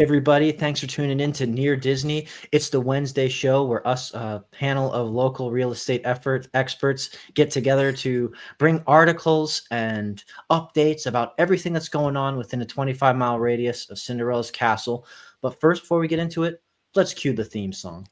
Everybody, thanks for tuning in to Near Disney. It's the Wednesday show where us, panel of local real estate experts, get together to bring articles and updates about everything that's going on within a 25-mile radius of Cinderella's castle. But first, before we get into it, let's cue the theme song.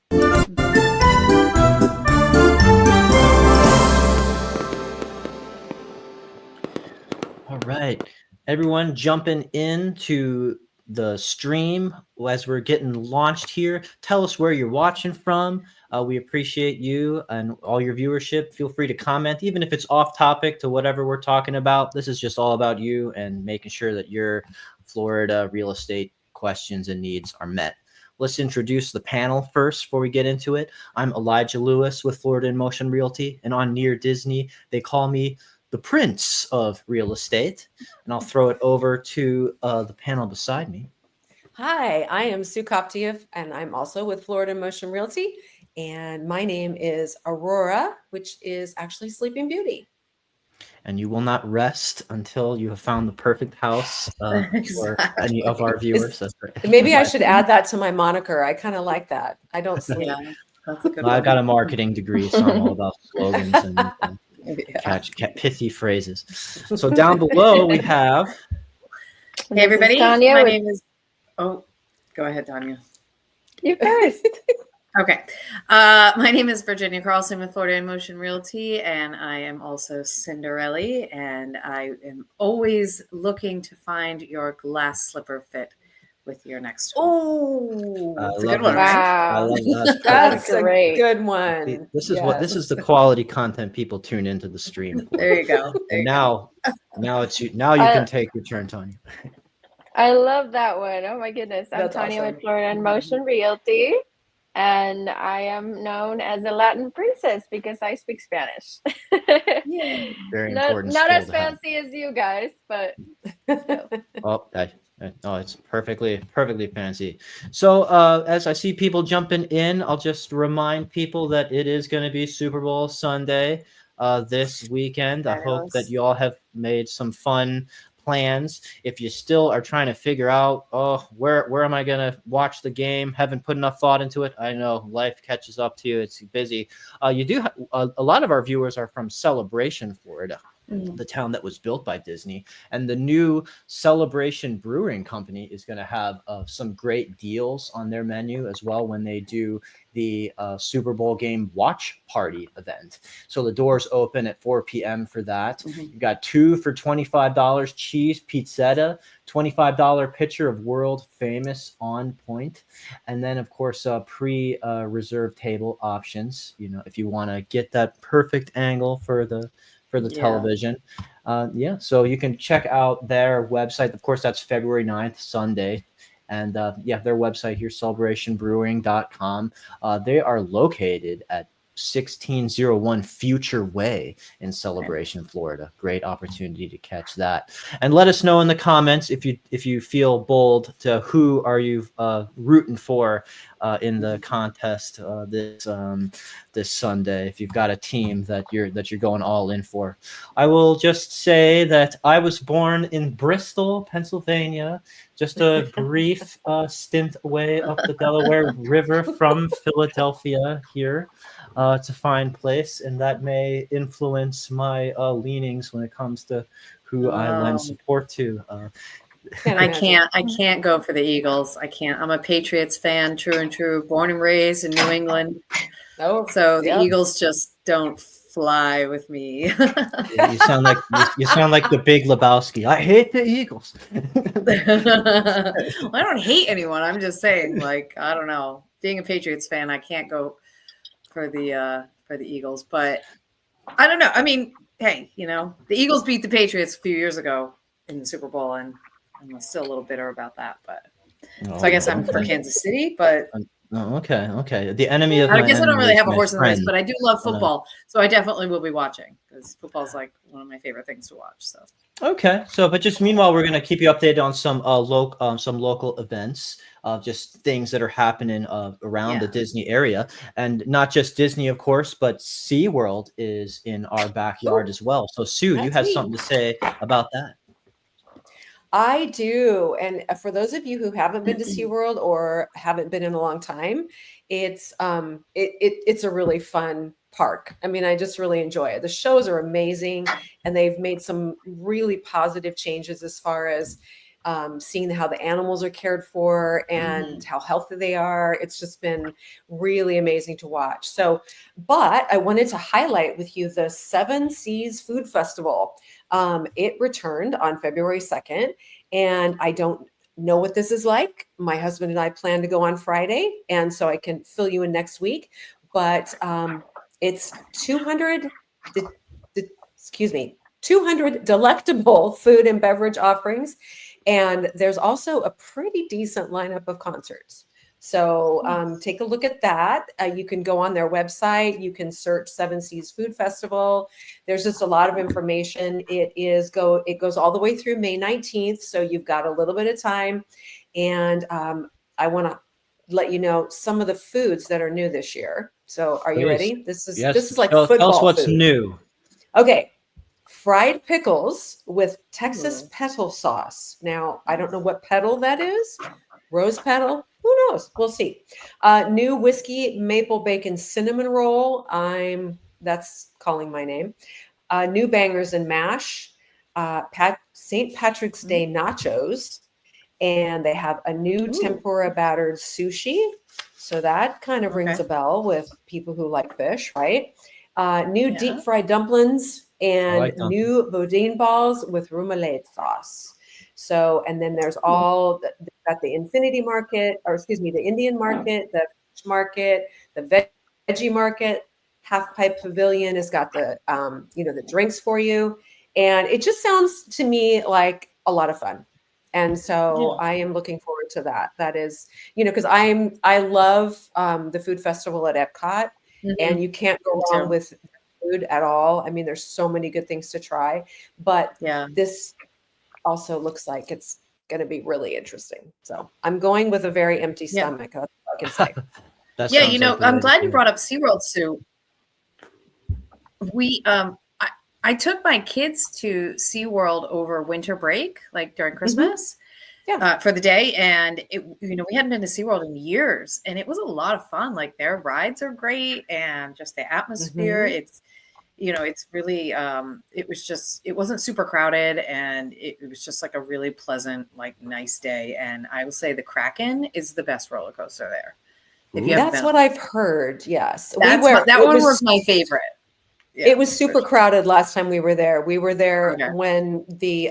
All right, everyone jumping into the stream as we're getting launched here. Tell us where you're watching from. We appreciate you and all your viewership. Feel free to comment, even if it's off topic to whatever we're talking about. This is just all about you and making sure that your Florida real estate questions and needs are met. Let's introduce the panel first before we get into it. I'm Elijah Lewis with Florida in Motion Realty, and on Near Disney, they call me the Prince of Real Estate. And I'll throw it over to the panel beside me. Hi, I am Sue Koptiev, and I'm also with Florida Motion Realty. And my name is Aurora, which is actually Sleeping Beauty. And you will not rest until you have found the perfect house for any of our viewers. Maybe I should add that to my moniker. I kind of like that. I don't sleep. Yeah, that's a good I one. got a marketing degree, so I'm all about slogans and catch pithy phrases. So down below we have. Hey everybody, Tanya my name is. Oh, go ahead, Tanya. You first. Okay, my name is Virginia Carlson with Florida in Motion Realty, and I am also Cinderella, and I am always looking to find your glass slipper fit with your next home. Oh, it's a good one, Wow. right? I love that. that's great. a good one. This is the quality content people tune into the stream for. There you go. And now you can take your turn, Tanya. I love that one. Oh my goodness. I'm That's Tanya awesome. with Florida in Motion Realty, and I am known as a Latin princess because I speak Spanish. Very not important. not skill as to have. fancy as you guys, but still. Oh, it's perfectly fancy. So as I see people jumping in, I'll just remind people that it is going to be Super Bowl Sunday this weekend. I hope that you all have made some fun plans. If you still are trying to figure out, where am I going to watch the game? Haven't put enough thought into it. I know life catches up to you. It's busy. You do. A lot of our viewers are from Celebration, Florida. The town that was built by Disney, and the new Celebration Brewing Company is going to have some great deals on their menu as well when they do the Super Bowl game watch party event. So the doors open at 4 p.m. for that. You've got 2 for $25 cheese pizzetta, $25 pitcher of world famous On Point, and then of course pre-reserved table options. You know, if you want to get that perfect angle for the television. So you can check out their website. Of course, that's February 9th, Sunday. And their website here, celebrationbrewing.com. They are located at 1601 Future Way in Celebration, Florida. Great opportunity to catch that. And let us know in the comments if you feel bold to who are you rooting for in the contest this Sunday. If you've got a team that you're going all in for. I will just say that I was born in Bristol, Pennsylvania, just a brief stint away up the Delaware River from Philadelphia here. It's a fine place, and that may influence my leanings when it comes to who I lend support to. I can't go for the Eagles. I can't. I'm a Patriots fan, true and true, born and raised in New England. So the Eagles just don't fly with me. Yeah, you sound like the Big Lebowski. I hate the Eagles. Well, I don't hate anyone. I'm just saying, like, I don't know. Being a Patriots fan, I can't go for the Eagles, but I don't know. I mean, hey, the Eagles beat the Patriots a few years ago in the Super Bowl, and I'm still a little bitter about that. But so I guess I'm for Kansas City, but okay. The enemy of I guess I don't really have a my horse in the race, friend. but I do love football, so I definitely will be watching because football is like one of my favorite things to watch. So okay, but just meanwhile, we're going to keep you updated on some local events, just things that are happening around the Disney area, and not just Disney, of course, but SeaWorld is in our backyard as well. So Sue, you had something to say about that. I do. And for those of you who haven't been to SeaWorld or haven't been in a long time, it's a really fun park. I mean, I just really enjoy it. The shows are amazing, and they've made some really positive changes as far as seeing how the animals are cared for and how healthy they are. It's just been really amazing to watch. So, but I wanted to highlight with you the Seven Seas Food Festival. It returned on February 2nd, and I don't know what this is like. My husband and I plan to go on Friday, and so I can fill you in next week. But it's 200, excuse me, 200 delectable food and beverage offerings. And there's also a pretty decent lineup of concerts. So take a look at that. You can go on their website. You can search Seven Seas Food Festival. There's just a lot of information. It goes all the way through May 19th. So you've got a little bit of time. And I want to let you know some of the foods that are new this year. So are you Please. ready? This is like tell football us what's food. new. Okay. Fried pickles with Texas petal sauce. Now, I don't know what petal that is. Rose petal? Who knows? We'll see. New whiskey maple bacon cinnamon roll. That's calling my name. New bangers and mash. St. Patrick's Day nachos. And they have a new tempura battered sushi. So that kind of rings a bell with people who like fish, right? New deep fried dumplings and new boudin balls with remoulade sauce. So, and then there's got the Infinity Market, or excuse me, the Indian Market, the fish market, the veggie market, Half Pipe Pavilion has got the, the drinks for you. And it just sounds to me like a lot of fun. And so I am looking forward to that. That is, because I love the food festival at Epcot. And you can't go wrong with food at all. I mean, there's so many good things to try, but this also looks like it's going to be really interesting. So I'm going with a very empty stomach. That's all I can say. I'm glad you brought up SeaWorld, Sue. I took my kids to SeaWorld over winter break, like during Christmas. For the day, and we hadn't been to SeaWorld in years, and it was a lot of fun. Like their rides are great, and just the atmosphere. It's really it wasn't super crowded, and it was just like a really pleasant, like nice day. And I will say the Kraken is the best roller coaster there. That's what I've heard. Yes, that one was my favorite. It was super crowded last time we were there. We were there when the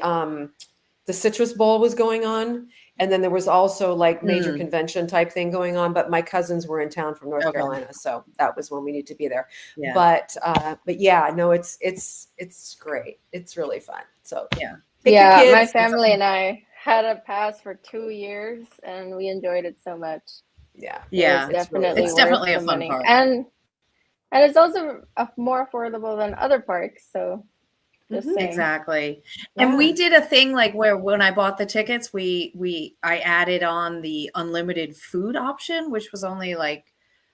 Citrus Bowl was going on. And then there was also like major convention type thing going on, but my cousins were in town from North Carolina. So that was when we need to be there. Yeah. But yeah, no, it's great. It's really fun. So my family and I had a pass for 2 years and we enjoyed it so much. Yeah. It's definitely a fun park. And it's also more affordable than other parks. So exactly. And we did a thing like where when I bought the tickets, I added on the unlimited food option, which was only like,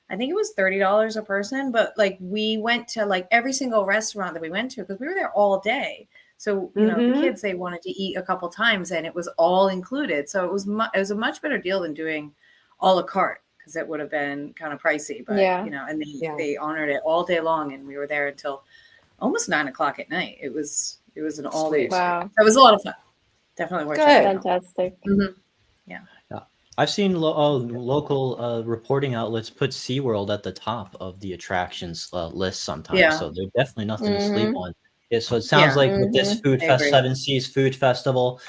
I think it was $30 a person, but like we went to like every single restaurant that we went to because we were there all day. So, the kids, they wanted to eat a couple times and it was all included. So it was a much better deal than doing a la carte because it would have been kind of pricey, but and they honored it all day long and we were there until almost 9:00 at night. It was an all day. Wow. It was a lot of fun. Definitely worth it. Fantastic. Yeah. I've seen local reporting outlets put SeaWorld at the top of the attractions list sometimes. Yeah. So they're definitely nothing to sleep on. Yeah, so it sounds like with this Seven Seas Food Festival,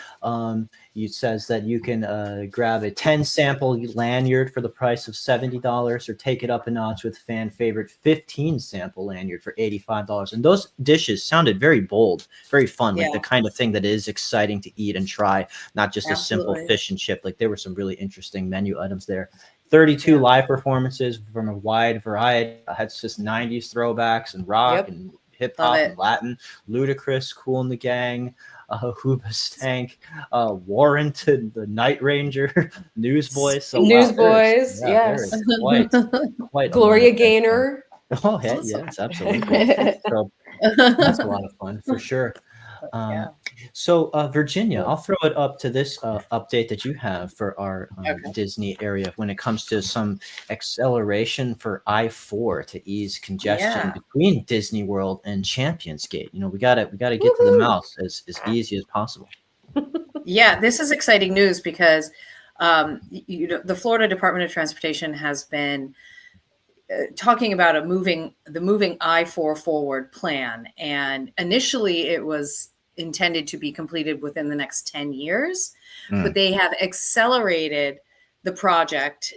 it says that you can grab a 10 sample lanyard for the price of $70 or take it up a notch with fan favorite 15 sample lanyard for $85. And those dishes sounded very bold, very fun, like the kind of thing that is exciting to eat and try, not just a simple fish and chip. Like there were some really interesting menu items there. 32 live performances from a wide variety. Had just 90s throwbacks and rock and hip hop and Latin. Ludacris, Kool and the Gang, Hoobastank, Warrenton, the Night Ranger, Newsboys. So Newsboys, yes. Quite Gloria Gaynor. Oh, yeah, yes, absolutely. So that's a lot of fun for sure. Yeah. So, Virginia, I'll throw it up to this update that you have for our Okay. Disney area when it comes to some acceleration for I-4 to ease congestion Yeah. between Disney World and Champions Gate. We gotta get to the Woohoo! mouse as easy as possible. Yeah, this is exciting news because the Florida Department of Transportation has been talking about the moving I-4 forward plan, and initially it was intended to be completed within the next 10 years, but they have accelerated the project,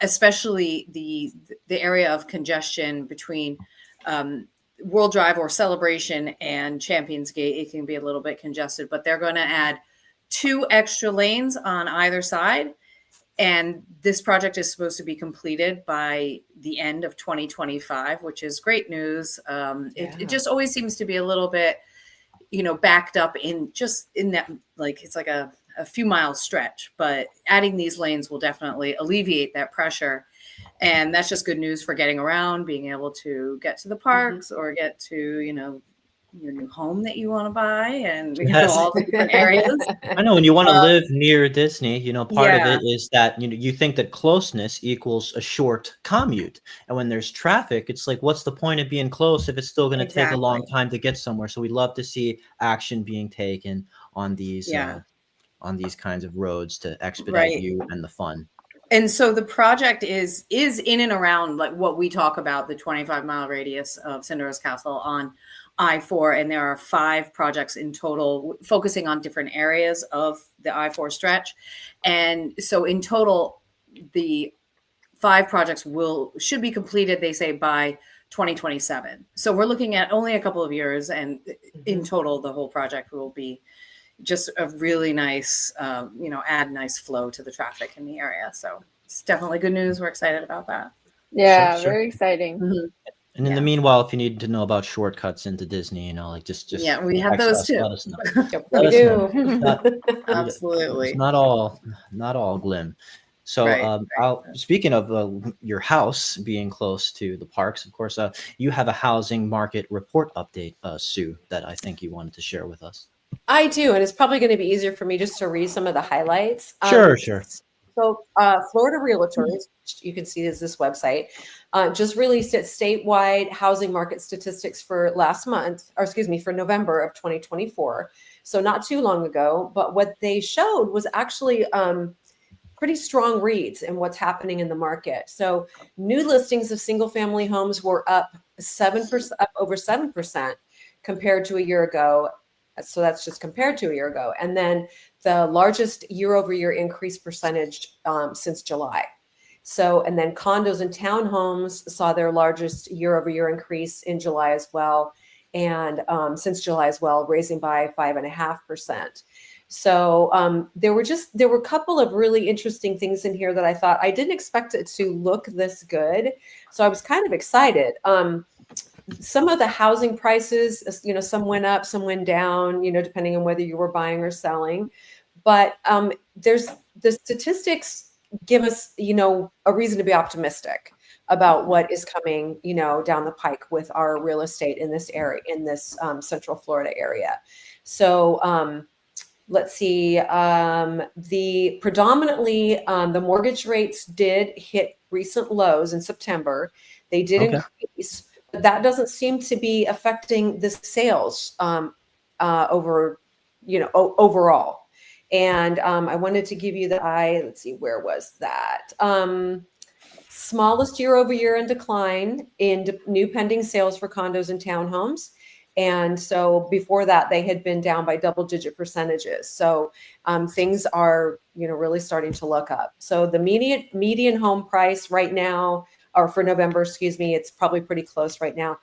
especially the area of congestion between World Drive or Celebration and Champions Gate. It can be a little bit congested, but they're going to add 2 extra lanes on either side. And this project is supposed to be completed by the end of 2025, which is great news. It just always seems to be a little bit, backed up in that, like, it's like a few mile stretch, but adding these lanes will definitely alleviate that pressure. And that's just good news for getting around, being able to get to the parks or get to, your new home that you want to buy, and Yes. all the different areas. I know when you want to live near Disney, part of Yeah. it is that you think that closeness equals a short commute, and when there's traffic, it's like, what's the point of being close if it's still going to take a long time to get somewhere? So we'd love to see action being taken on these kinds of roads to expedite you and the fun. And so the project is in and around like what we talk about, the 25-mile radius of Cinderella Castle on I-4, and there are 5 projects in total focusing on different areas of the I-4 stretch. And so in total, the 5 projects should be completed, they say, by 2027. So we're looking at only a couple of years, and in total, the whole project will be just a really nice, add nice flow to the traffic in the area. So it's definitely good news. We're excited about that. Yeah, Sure. very exciting. Mm-hmm. And in the meanwhile, if you need to know about shortcuts into Disney, just yeah, we have those too. Let us know. We do. Absolutely. It's not all glim. So speaking of your house being close to the parks, of course, you have a housing market report update, Sue, that I think you wanted to share with us. I do, and it's probably going to be easier for me just to read some of the highlights. Sure. So Florida Realtors, you can see this website, just released its statewide housing market statistics for for November of 2024. So not too long ago, but what they showed was actually pretty strong reads in what's happening in the market. So new listings of single family homes were up over 7% compared to a year ago. So that's just compared to a year ago. And then the largest year-over-year increase percentage since July. So, and then condos and townhomes saw their largest year-over-year increase in July as well. And since July as well, raising by 5.5%. So there were a couple of really interesting things in here that I thought I didn't expect it to look this good. So I was kind of excited. Some of the housing prices, some went up, some went down, depending on whether you were buying or selling. But the statistics give us, a reason to be optimistic about what is coming, down the pike with our real estate in this area, in this Central Florida area. So let's see, the mortgage rates did hit recent lows in September. They did increase. But that doesn't seem to be affecting the sales overall. And I wanted to give you let's see, where was that? Smallest year over year in decline in new pending sales for condos and townhomes. And so before that, they had been down by double-digit percentages. So things are, really starting to look up. So the median home price right now, or for November, it's probably pretty close right now,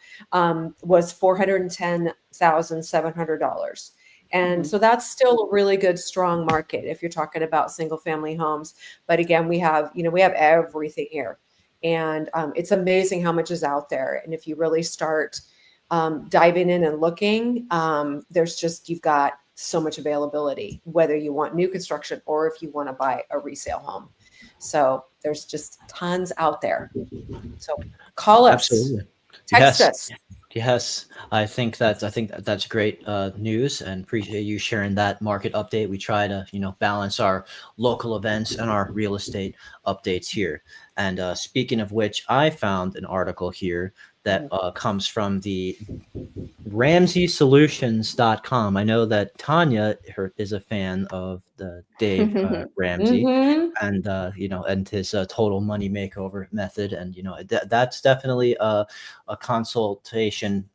was $410,700. And so that's still a really good, strong market if you're talking about single family homes. But again, we have everything here. And it's amazing how much is out there. And if you really start diving in and looking, you've got so much availability, whether you want new construction or if you want to buy a resale home. So there's just tons out there. So call us, Absolutely. text us. Yes, I think that's great news, and appreciate you sharing that market update. We try to balance our local events and our real estate updates here. And speaking of which, I found an article here that Mhm. comes from the RamseySolutions.com. I know that Tanya is a fan of the Dave Ramsey, Mhm. and and his total money makeover method, and that's definitely a consultation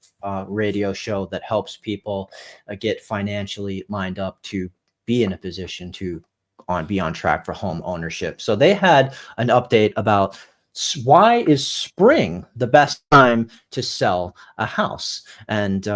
radio show that helps people get financially lined up to be in a position to be on track for home ownership. So they had an update about why is spring the best time to sell a house. And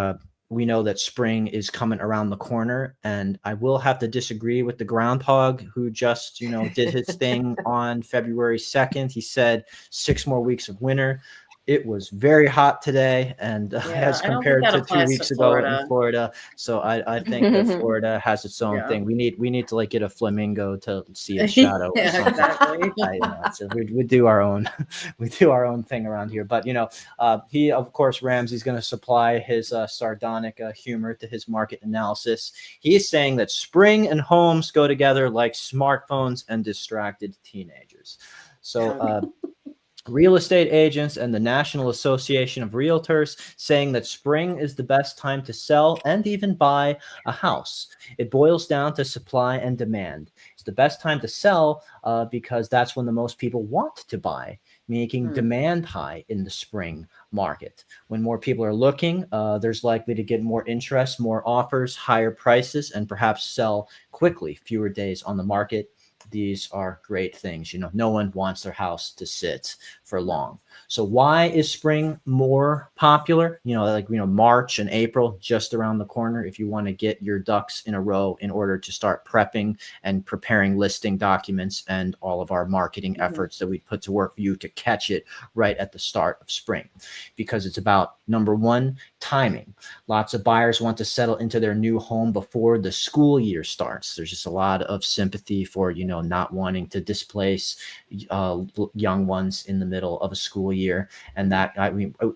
we know that spring is coming around the corner, and I will have to disagree with the groundhog who just did his thing on February 2nd. He said 6 more weeks of winter. It was very hot today, and Yeah, as I don't think compared that to two applies to weeks ago in Florida. Florida. So I think that Florida has its own Yeah. thing. We need to like get a flamingo to see its shadow or Yeah, something. exactly. So we do our own we do our own thing around here. But he, of course, Ramsey's going to supply his sardonic humor to his market analysis. He's saying that spring and homes go together like smartphones and distracted teenagers. So real estate agents and the National Association of Realtors saying that spring is the best time to sell and even buy a house. It boils down to supply and demand. It's the best time to sell because that's when the most people want to buy, making demand high in the spring market. When more people are looking, there's likely to get more interest, more offers, higher prices, and perhaps sell quickly, fewer days on the market. These are great things. No one wants their house to sit for long. So why is spring more popular? March and April just around the corner. If you want to get your ducks in a row in order to start prepping and preparing listing documents and all of our marketing efforts that we put to work for you to catch it right at the start of spring, because it's about number one, timing. Lots of buyers want to settle into their new home before the school year starts. There's just a lot of sympathy for, not wanting to displace young ones in the middle of a school year. And that,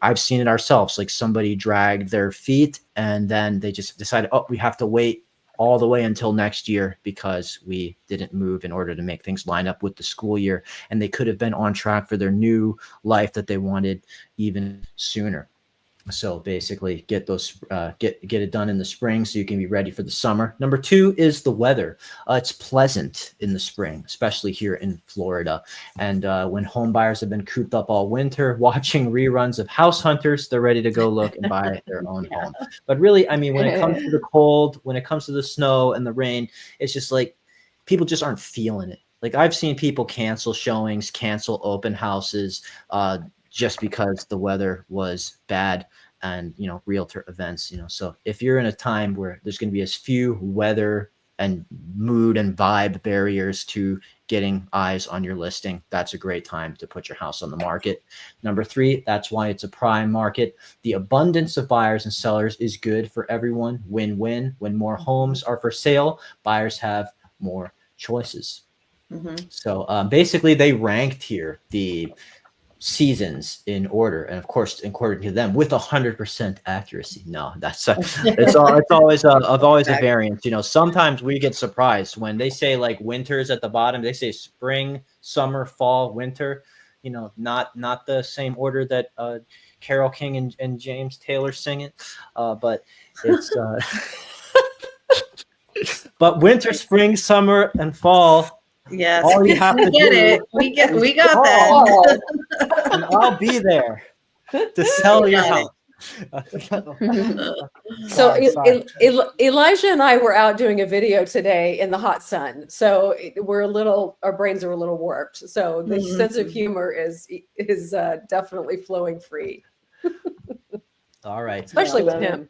I've seen it ourselves. Like somebody dragged their feet and then they just decided, oh, we have to wait all the way until next year because we didn't move in order to make things line up with the school year. And they could have been on track for their new life that they wanted even sooner. So basically get it done in the spring so you can be ready for the summer. Number two is the weather. It's pleasant in the spring, especially here in Florida. And when home buyers have been cooped up all winter watching reruns of House Hunters, they're ready to go look and buy their own home. But really, I mean, when it comes to the cold, when it comes to the snow and the rain, it's just like people just aren't feeling it. Like I've seen people cancel showings, cancel open houses, just because the weather was bad, and realtor events. So if you're in a time where there's going to be as few weather and mood and vibe barriers to getting eyes on your listing, that's a great time to put your house on the market. Number three, that's why it's a prime market. The abundance of buyers and sellers is good for everyone. Win-win. When more homes are for sale, buyers have more choices. So basically they ranked here the seasons in order, and of course according to them with 100% accuracy. No, that's it's always a variance. Sometimes we get surprised when they say like winter's at the bottom. They say spring, summer, fall, winter. Not the same order that Carole King and James Taylor sing it, but it's but winter, spring, summer, and fall. Yes, All you have to get do it. We got call, that. and I'll be there to sell your house. So Sorry. Elijah and I were out doing a video today in the hot sun. So our brains are a little warped. So the sense of humor is definitely flowing free. All right. Especially with him.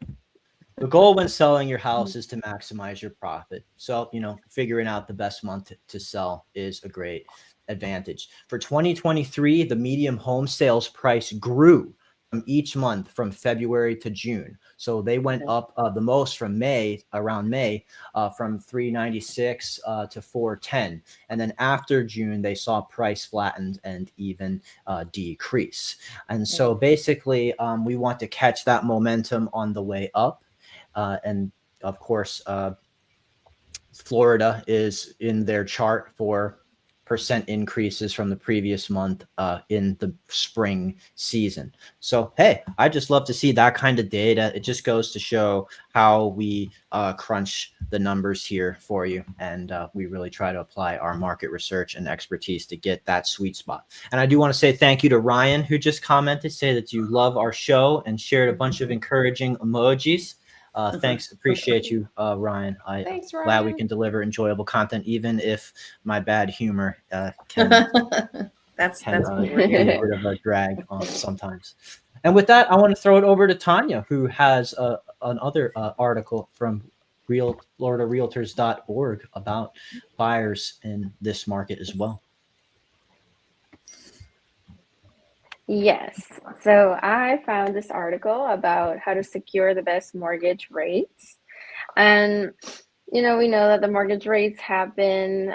The goal when selling your house is to maximize your profit. So, figuring out the best month to sell is a great advantage. For 2023, the median home sales price grew from each month from February to June. So they went up the most from May, around May, from 396 to 410. And then after June, they saw price flattened and even decrease. And so basically, we want to catch that momentum on the way up. And of course, Florida is in their chart for percent increases from the previous month in the spring season. So, hey, I just love to see that kind of data. It just goes to show how we crunch the numbers here for you. And we really try to apply our market research and expertise to get that sweet spot. And I do want to say thank you to Ryan, who just commented, say that you love our show and shared a bunch of encouraging emojis. Thanks. Appreciate you, Ryan. Thanks, Glad we Ryan. can deliver enjoyable content, even if my bad humor can That's be cool. a bit of a drag sometimes. And with that, I want to throw it over to Tanya, who has another article from FloridaRealtors.org about buyers in this market as well. Yes. So I found this article about how to secure the best mortgage rates. And, we know that the mortgage rates have been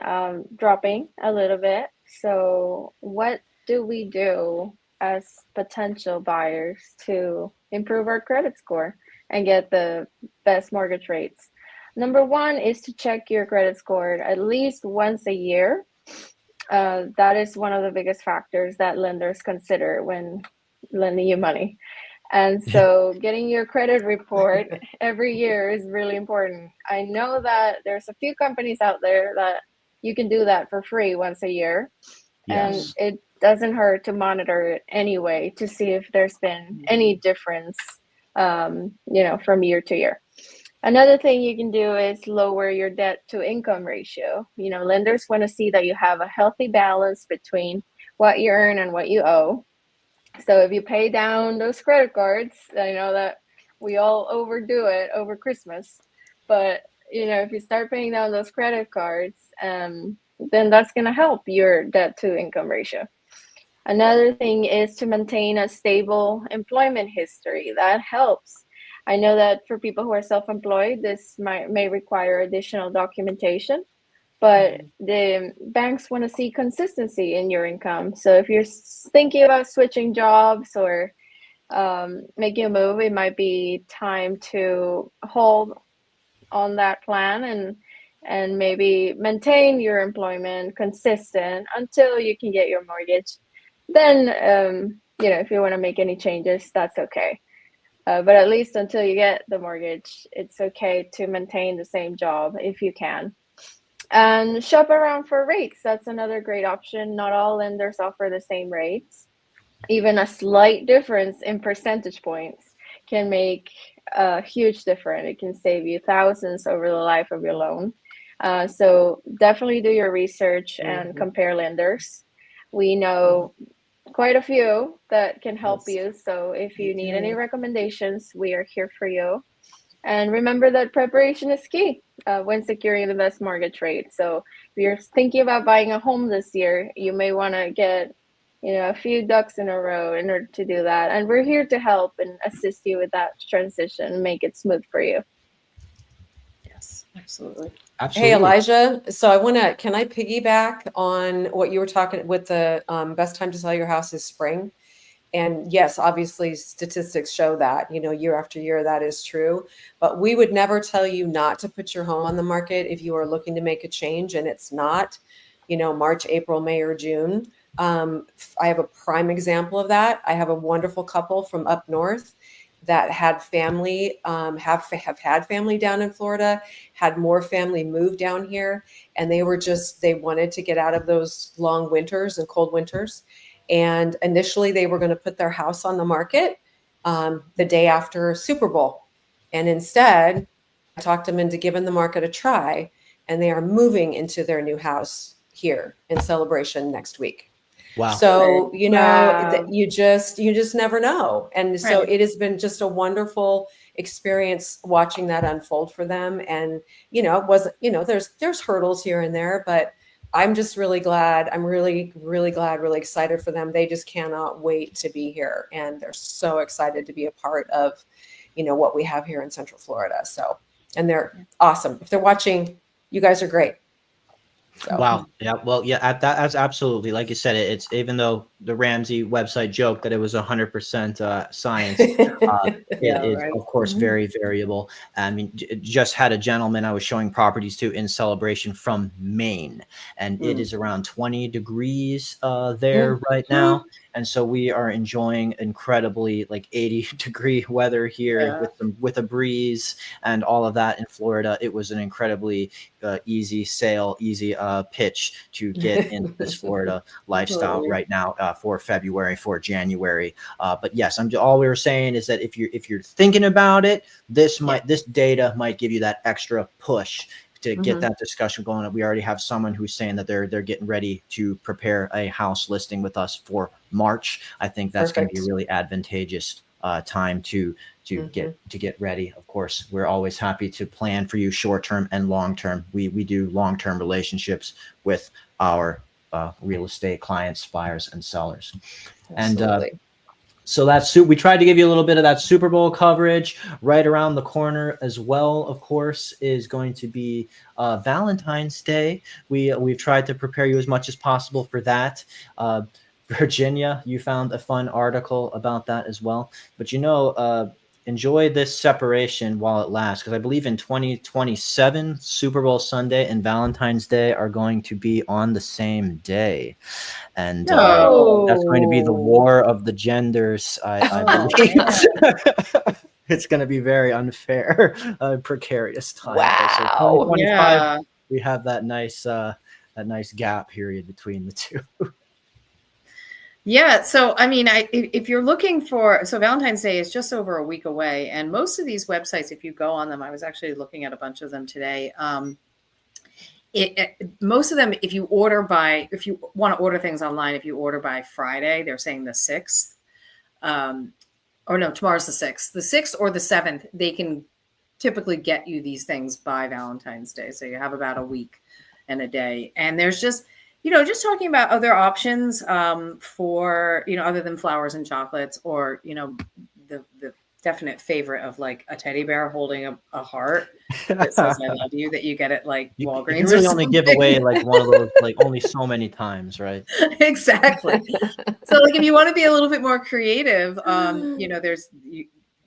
dropping a little bit. So what do we do as potential buyers to improve our credit score and get the best mortgage rates? Number one is to check your credit score at least once a year. That is one of the biggest factors that lenders consider when lending you money. And so getting your credit report every year is really important. I know that there's a few companies out there that you can do that for free once a year. Yes. And it doesn't hurt to monitor it anyway to see if there's been any difference, from year to year. Another thing you can do is lower your debt to income ratio. Lenders want to see that you have a healthy balance between what you earn and what you owe. So if you pay down those credit cards, I know that we all overdo it over Christmas, but if you start paying down those credit cards, then that's going to help your debt to income ratio. Another thing is to maintain a stable employment history. That helps. I know that for people who are self-employed, this may require additional documentation, but the banks want to see consistency in your income. So if you're thinking about switching jobs or making a move, it might be time to hold on that plan and maybe maintain your employment consistent until you can get your mortgage. Then, if you want to make any changes, that's okay. But at least until you get the mortgage, it's okay to maintain the same job if you can. And shop around for rates. That's another great option. Not all lenders offer the same rates. Even a slight difference in percentage points can make a huge difference. It can save you thousands over the life of your loan. So definitely do your research and compare lenders. We know quite a few that can help you. So if you need any recommendations, we are here for you. And remember that preparation is key when securing the best mortgage rate. So if you're thinking about buying a home this year, you may want to get a few ducks in a row in order to do that. And we're here to help and assist you with that transition, make it smooth for you. Yes, absolutely. Absolutely. Hey, Elijah. So can I piggyback on what you were talking with the best time to sell your house is spring? And yes, obviously statistics show that, year after year, that is true. But we would never tell you not to put your home on the market if you are looking to make a change and it's not, March, April, May, or June. I have a prime example of that. I have a wonderful couple from up north that had family, have had family down in Florida, had more family move down here. And they wanted to get out of those long winters and cold winters. And initially they were going to put their house on the market the day after Super Bowl. And instead, I talked them into giving the market a try. And they are moving into their new house here in Celebration next week. Wow. So, Wow. you just never know. And so Right. it has been just a wonderful experience watching that unfold for them. And, it wasn't, there's hurdles here and there, but I'm just really glad. I'm really, really glad, really excited for them. They just cannot wait to be here. And they're so excited to be a part of, what we have here in Central Florida. So, and they're awesome. If they're watching, you guys are great. So. Wow. Yeah. Well, yeah, that's absolutely, like you said, it's, even though the Ramsey website joked that it was 100% science, it Yeah, is right. of course very variable. I mean, just had a gentleman I was showing properties to in Celebration from Maine, and it is around 20 degrees there right now. And so we are enjoying incredibly like 80-degree weather here with a breeze and all of that in Florida. It was an incredibly easy sail, easy pitch to get into this Florida lifestyle right now for February, for January. But yes, all we were saying is that if you're thinking about it, this data might give you that extra push to get that discussion going. We already have someone who's saying that they're getting ready to prepare a house listing with us for March. I think that's going to be a really advantageous time to get ready. Of course, we're always happy to plan for you short-term and long-term. We do long-term relationships with our real estate clients, buyers, and sellers. Absolutely. And so we tried to give you a little bit of that Super Bowl coverage. Right around the corner as well, of course, is going to be Valentine's Day. We've tried to prepare you as much as possible for that. Virginia, you found a fun article about that as well. But enjoy this separation while it lasts, because I believe in 2027, Super Bowl Sunday and Valentine's Day are going to be on the same day. And that's going to be the war of the genders, I believe. It's going to be very unfair, precarious time. Wow. So 2025, we have that nice gap period between the two. Yeah. So, I mean, if you're looking so Valentine's Day is just over a week away. And most of these websites, if you go on them, I was actually looking at a bunch of them today. Most of them, if you want to order things online, if you order by Friday, they're saying the 6th, or no, tomorrow's the 6th, or the 7th, they can typically get you these things by Valentine's Day. So you have about a week and a day. And there's just talking about other options for, other than flowers and chocolates, or, the definite favorite of like a teddy bear holding a heart that says I love you, that you get at like Walgreens. You really only give away like one of those like only so many times, right? Exactly. So like if you want to be a little bit more creative, there's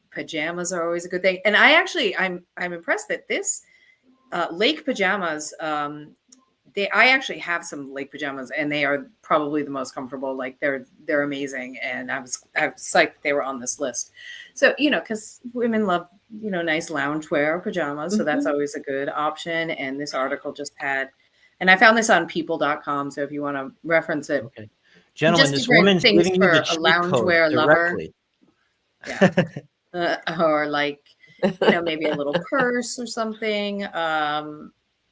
pajamas are always a good thing. And I'm impressed that this lake pajamas, I actually have some lake pajamas, and they are probably the most comfortable. Like they're amazing. And I was psyched they were on this list. So, because women love, nice loungewear pajamas. So that's always a good option. And this article just had, and I found this on people.com. So if you want to reference it. Okay. Gentlemen, this woman's giving you the cheat code directly. Yeah. Or like, maybe a little purse or something.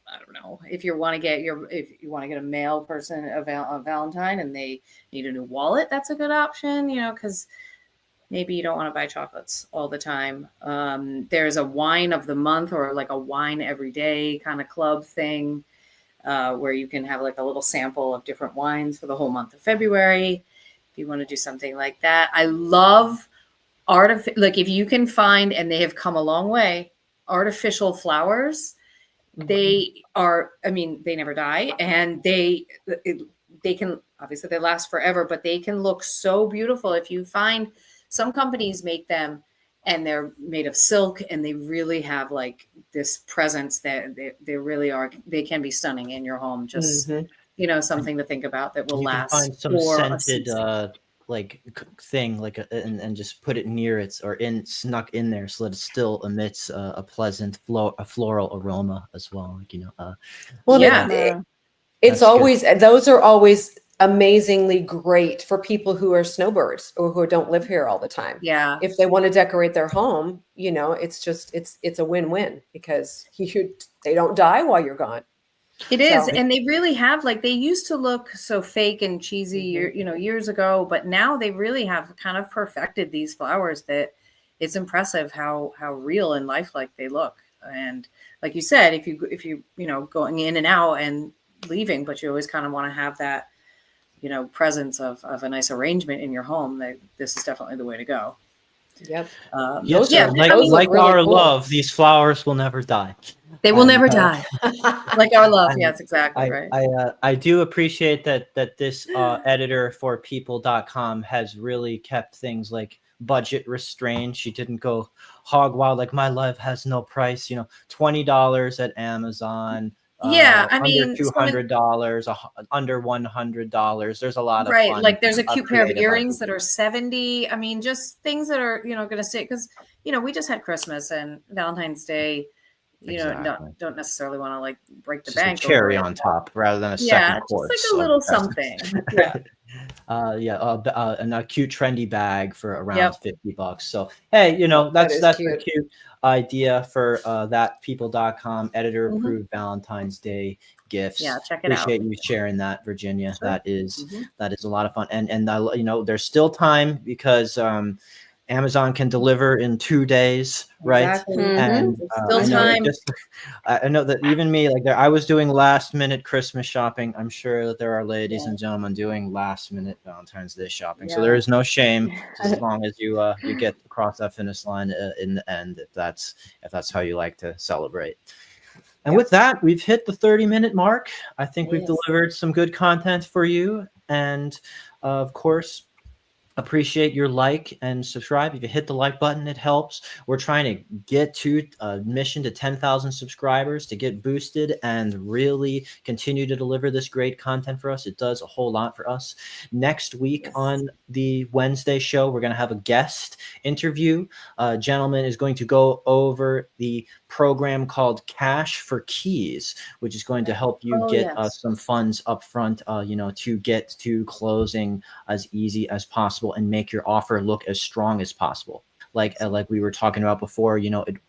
I don't know, if you want to get a male person a Valentine and they need a new wallet, that's a good option, because maybe you don't want to buy chocolates all the time. There's a wine of the month, or like a wine every day kind of club thing, where you can have like a little sample of different wines for the whole month of February. If you want to do something like that. I love like if you can find, and they have come a long way, artificial flowers. They are, they never die, and they can, obviously they last forever, but they can look so beautiful. If you find, some companies make them and they're made of silk, and they really have like this presence that they really are, they can be stunning in your home. Just, something to think about that will last. You can find some scented thing and just put it near it, or snuck in there, so that it still emits a pleasant floral aroma as well. It's always good. Those are always amazingly great for people who are snowbirds or who don't live here all the time. Yeah, if they want to decorate their home, it's a win-win, because they don't die while you're gone. It is. And they really have, like, they used to look so fake and cheesy, years ago, but now they really have kind of perfected these flowers that it's impressive how real and lifelike they look. And like you said, if you going in and out and leaving, but you always kind of want to have that, presence of a nice arrangement in your home. That this is definitely the way to go. Yep. Yes, yeah, like, I mean, like really our cool. love, these flowers will never die. they will And, never die. Like our love. and Yes, exactly. Right. I do appreciate that this editor for people.com has really kept things like budget restrained. She didn't go hog wild like my life has no price, $20 at Amazon. Yeah, I Under mean, $200, under $100. There's a lot of right. fun. Like there's a cute pair of creative earrings ideas. that are 70. I mean, just things that are, going to stay, because, we just had Christmas and Valentine's Day, Exactly. don't necessarily want to like break the Just a bank cherry over it. on top rather than a Yeah, second just course. like a little something. Yeah. And a cute trendy bag for around Yep. $50. So hey, that's is a cute. cute idea for that people.com editor Mhm. approved Valentine's Day gifts. Yeah, check it out. Appreciate you sharing that, Virginia. Sure. That is Mhm. that is a lot of fun. And there's still time because Amazon can deliver in 2 days, right? Exactly. Mhm. And There's still I know that time. I know that even me, like I was doing last minute Christmas shopping. I'm sure that there are ladies and gentlemen doing last minute Valentine's Day shopping. So Yeah. there is no shame, just as long as you get across that finish line in the end, if that's how you like to celebrate. And with that, we've hit the 30-minute mark. I think we've Yes. delivered some good content for you, and of course, appreciate your like and subscribe. If you hit the like button, it helps. We're trying to get to a mission to 10,000 subscribers to get boosted and really continue to deliver this great content for us. It does a whole lot for us. Next week on the Wednesday show, we're going to have a guest interview. A gentleman is going to go over the program called Cash for Keys, which is going to help you get some funds up front, to get to closing as easy as possible and make your offer look as strong as possible. Like we were talking about before,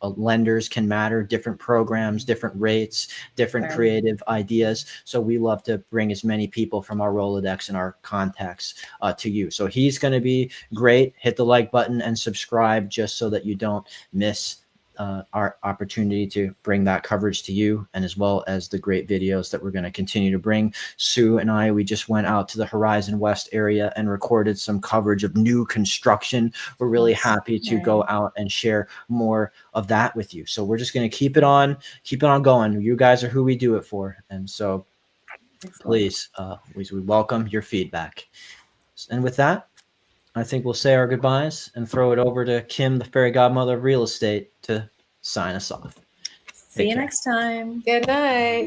lenders can matter, different programs, different rates, different creative ideas. So we love to bring as many people from our Rolodex and our contacts to you. So he's going to be great. Hit the like button and subscribe just so that you don't miss our opportunity to bring that coverage to you, and as well as the great videos that we're going to continue to bring. Sue and I, we just went out to the Horizon West area and recorded some coverage of new construction. We're really happy to go out and share more of that with you. So we're just going to keep it on going. You guys are who we do it for. And so please, we welcome your feedback. And with that, I think we'll say our goodbyes and throw it over to Kim, the fairy godmother of real estate, to sign us off. See you next time. Good night.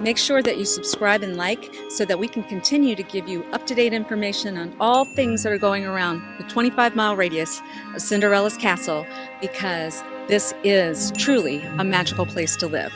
Make sure that you subscribe and like so that we can continue to give you up-to-date information on all things that are going around the 25-mile radius of Cinderella's castle, because this is truly a magical place to live.